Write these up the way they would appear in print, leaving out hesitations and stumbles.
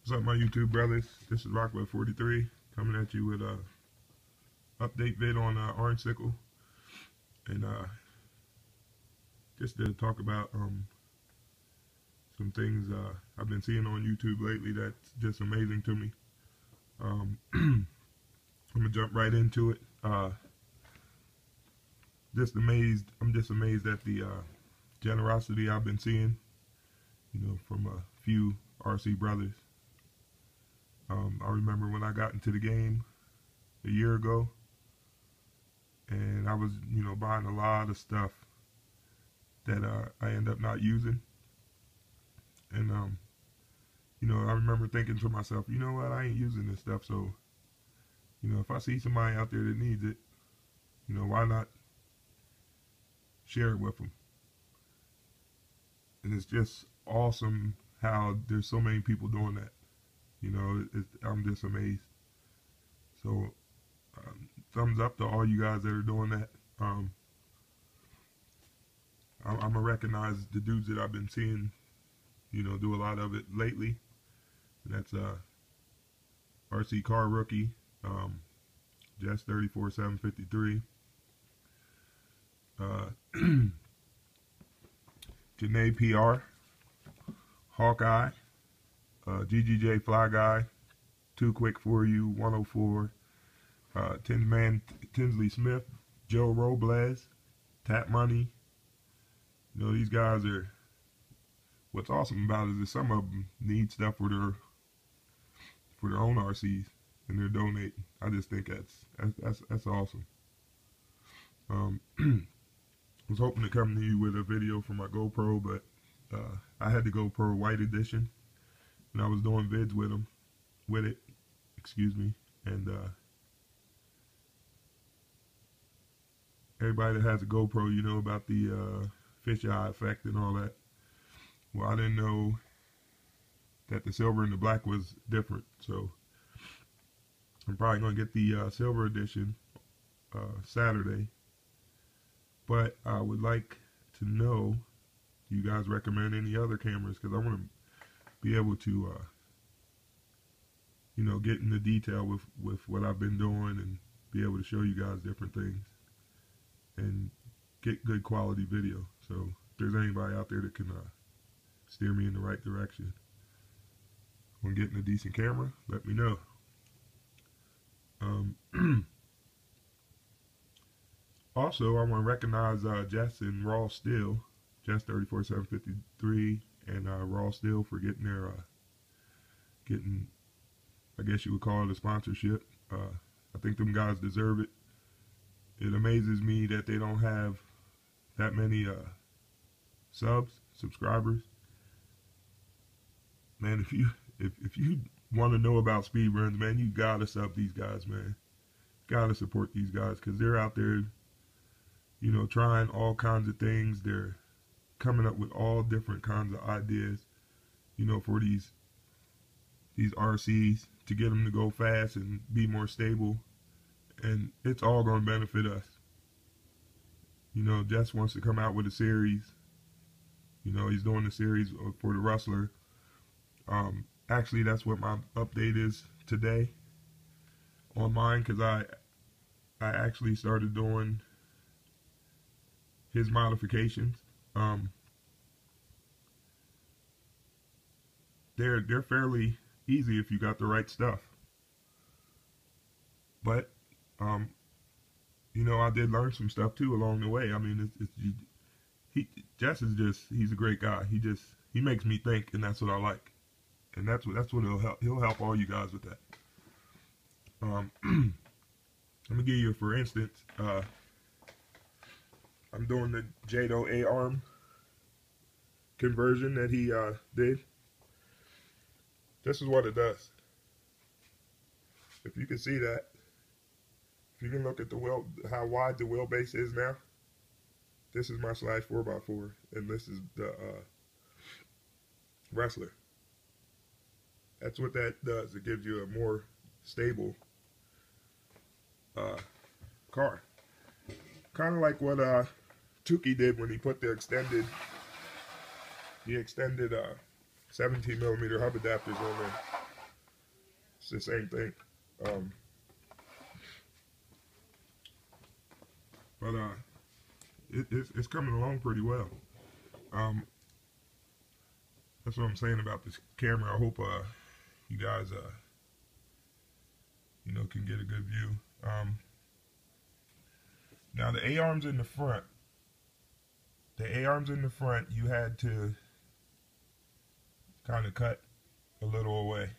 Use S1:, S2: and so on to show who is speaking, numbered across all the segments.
S1: What's up, my YouTube brothers? This is Rockwell43 coming at you with a update vid on Orange Sickle, and just to talk about some things I've been seeing on YouTube lately that's just amazing to me. I'm gonna jump right into it. I'm just amazed at the generosity I've been seeing, from a few RC brothers. I remember when I got into the game a year ago, and I was, buying a lot of stuff that I end up not using. And, I remember thinking to myself, you know what, I ain't using this stuff, so, if I see somebody out there that needs it, why not share it with them? And it's just awesome how there's so many people doing that. I'm just amazed. So, thumbs up to all you guys that are doing that. I'm gonna recognize the dudes that I've been seeing, do a lot of it lately. And that's RC Car Rookie, Jess 34753, Janae PR, Hawkeye, GGJ Fly Guy, Too Quick For You 104, Tinsley Smith, Joe Robles, Tap Money. These guys are, what's awesome about it is that some of them need stuff for their own RCs, and they're donating. I just think that's awesome. I was hoping to come to you with a video for my GoPro, but I had the GoPro White Edition, and I was doing vids with it, and everybody that has a GoPro, you know about the fisheye effect and all that. Well, I didn't know that the silver and the black was different, so I'm probably going to get the silver edition Saturday. But I would like to know, do you guys recommend any other cameras? Because I want to be able to, get into detail with what I've been doing and be able to show you guys different things and get good quality video. So if there's anybody out there that can steer me in the right direction on getting a decent camera, let me know. Also, I want to recognize Jess and Raw Steel, Jess 34753 and Raw Steel for getting their, I guess you would call it a sponsorship. I think them guys deserve it. It amazes me that they don't have that many subscribers. Man, if you want to know about speed runs, man, you gotta sub these guys, man. Gotta support these guys, because they're out there, trying all kinds of things. They're coming up with all different kinds of ideas, for these RCs to get them to go fast and be more stable, and it's all going to benefit us. Jess wants to come out with a series. He's doing a series for the Rustler. Actually, that's what my update is today on mine, because I actually started doing his modifications. They're fairly easy if you got the right stuff. But I did learn some stuff too along the way. I mean, Jess is he's a great guy. He makes me think, and that's what I like. And that's what he'll help all you guys with that. Let me give you, for instance, I'm doing the Jado A-arm conversion that he did. This is what it does. If you can see that, if you can look at how wide the wheelbase is now, this is my slash 4x4, and this is the Wrestler. That's what that does. It gives you a more stable car. Kind of like what Tukey did when he put the extended 17mm hub adapters on there. It's the same thing. Um, but it's coming along pretty well. That's what I'm saying about this camera. I hope you guys you know, can get a good view. Now the A-arms in the front. The A-arms in the front, you had to kind of cut a little away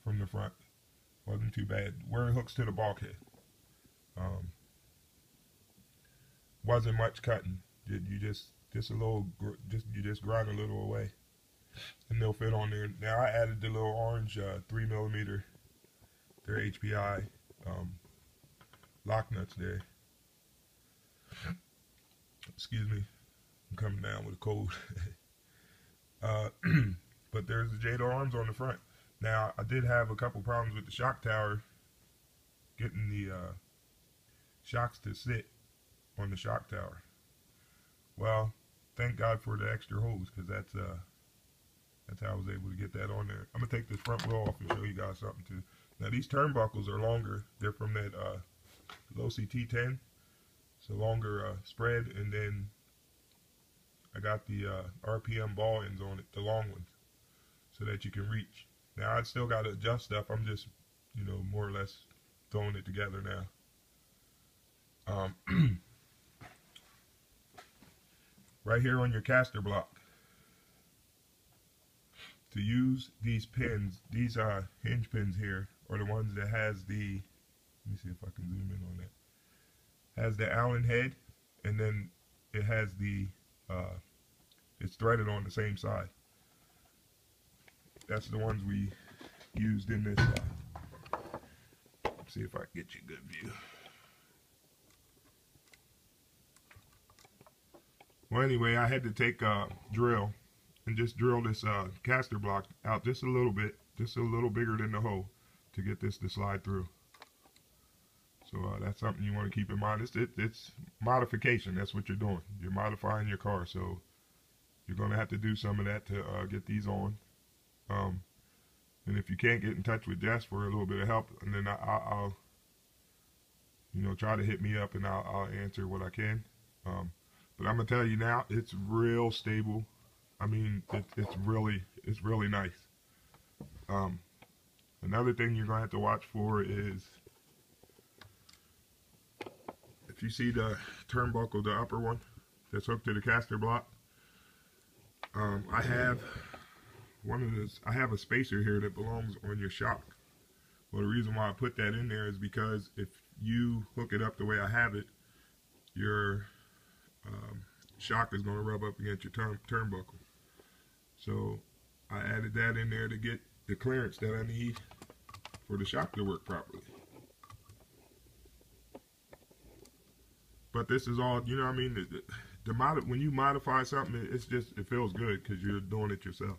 S1: from the front. Wasn't too bad. Where it hooks to the bulkhead. Wasn't much cutting. You just a little, you just grind a little away, and they'll fit on there. Now I added the little orange 3mm, they're HPI lock nuts there. Excuse me, I'm coming down with a cold. But there's the Jado arms on the front. Now I did have a couple problems with the shock tower, getting the shocks to sit on the shock tower. Well, thank God for the extra hose, because that's how I was able to get that on there. I'm gonna take this front wheel off and show you guys something too. Now these turnbuckles are longer. They're from that low CT10. It's a longer spread, and then I got the RPM ball ends on it, the long ones, so that you can reach. Now I still got to adjust stuff. I'm just, you know, more or less throwing it together now. Right here on your caster block, to use these pins, these hinge pins here are the ones that has the, let me see if I can zoom in on that, has the Allen head, and then it has the it's threaded on the same side. That's the ones we used in this let's see if I can get you a good view. Well, anyway, I had to take a drill and just drill this caster block out just a little bit, just a little bigger than the hole, to get this to slide through. So that's something you want to keep in mind. It's modification. That's what you're doing. You're modifying your car, so you're going to have to do some of that to get these on. And if you can't get in touch with Jess for a little bit of help, and then I'll you know, try to hit me up, and I'll answer what I can. But I'm gonna tell you now, it's real stable. I mean, it's really nice. Another thing you're gonna have to watch for is, if you see the turnbuckle, the upper one that's hooked to the caster block, I have a spacer here that belongs on your shock. Well, the reason why I put that in there is because if you hook it up the way I have it, your shock is going to rub up against your turnbuckle. So I added that in there to get the clearance that I need for the shock to work properly. But this is all, you know what I mean, when you modify something, it feels good because you're doing it yourself.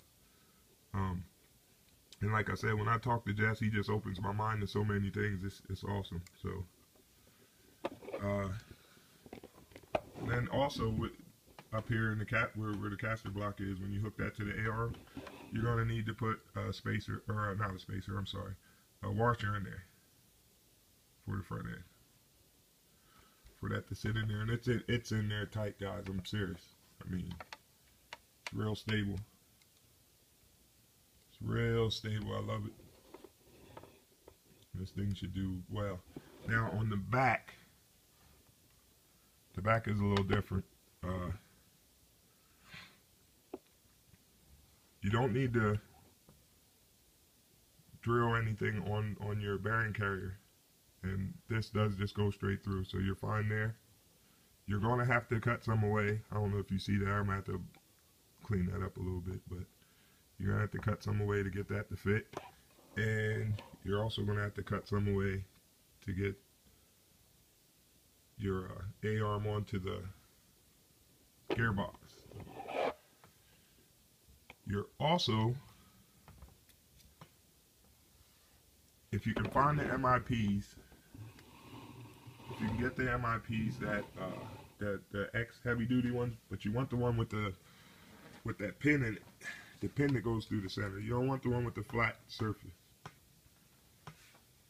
S1: And like I said, when I talk to Jess, he just opens my mind to so many things. It's awesome. So then also up here in the where the caster block is, when you hook that to the A-arm, you're going to need to put a spacer, or not a spacer, I'm sorry, a washer in there for the front end, for that to sit in there. And it's in there tight, guys. I'm serious. I mean, it's real stable. It's real stable. I love it. This thing should do well. Now on the back is a little different. You don't need to drill anything on your bearing carrier, and this does just go straight through, so you're fine there. You're going to have to cut some away. I don't know if you see that. I'm going to have to clean that up a little bit, but you're going to have to cut some away to get that to fit, and you're also going to have to cut some away to get your A-arm onto the gearbox. You're also, if you can find the MIPs, if you can get the MIPs that the X heavy duty ones, but you want the one with that pin in it, the pin that goes through the center. You don't want the one with the flat surface.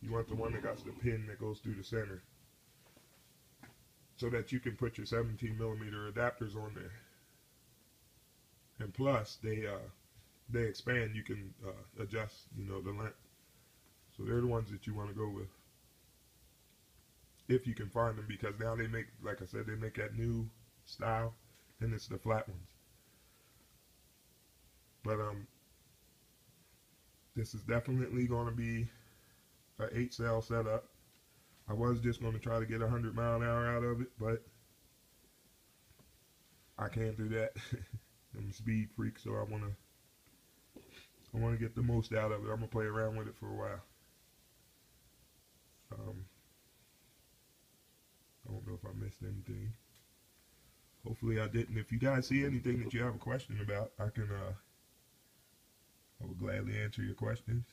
S1: You want the one that got the pin that goes through the center, so that you can put your 17mm adapters on there. And plus, they expand. You can adjust, you know, the length. So they're the ones that you want to go with, if you can find them, because now they make, like I said, they make that new style, and it's the flat ones. But this is definitely going to be an 8-cell setup. I was just going to try to get 100 mile an hour out of it, but I can't do that. I'm a speed freak, so I want to get the most out of it. I'm gonna play around with it for a while. I don't know if I missed anything. Hopefully I didn't. If you guys see anything that you have a question about, I will gladly answer your questions.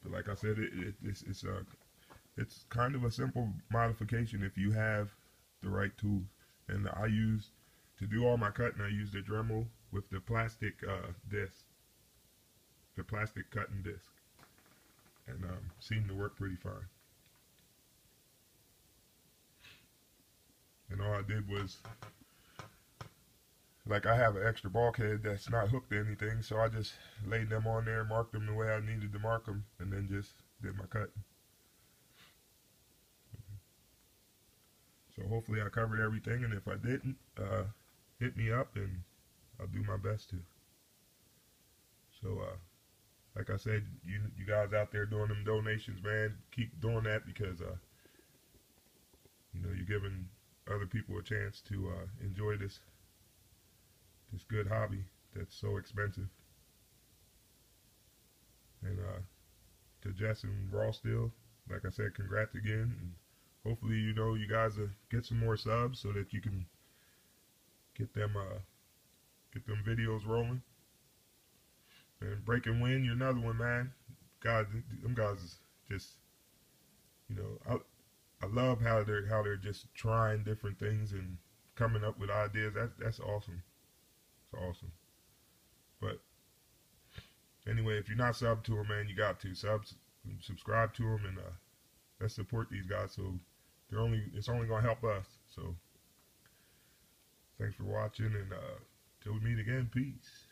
S1: But like I said, it's kind of a simple modification if you have the right tools. And to do all my cutting, I use the Dremel with the plastic disc, the plastic cutting disc, and seemed to work pretty fine. And all I did was, like, I have an extra bulkhead that's not hooked to anything, so I just laid them on there, marked them the way I needed to mark them, and then just did my cutting. So hopefully I covered everything, and if I didn't, hit me up and I'll do my best to. So like I said, you guys out there doing them donations, man, keep doing that, because you know, you're giving other people a chance to enjoy this good hobby that's so expensive. And to Jess and Raw Steel, like I said, congrats again, and hopefully, you know, you guys will get some more subs so that you can get them videos rolling. And Break and Win, you're another one, man. God, them guys is just, you know, I love how they're just trying different things and coming up with ideas. That's awesome. It's awesome. But anyway, if you're not subbed to them, man, you got to subscribe to them, and let's support these guys. So it's only gonna help us. So thanks for watching, and till we meet again, peace.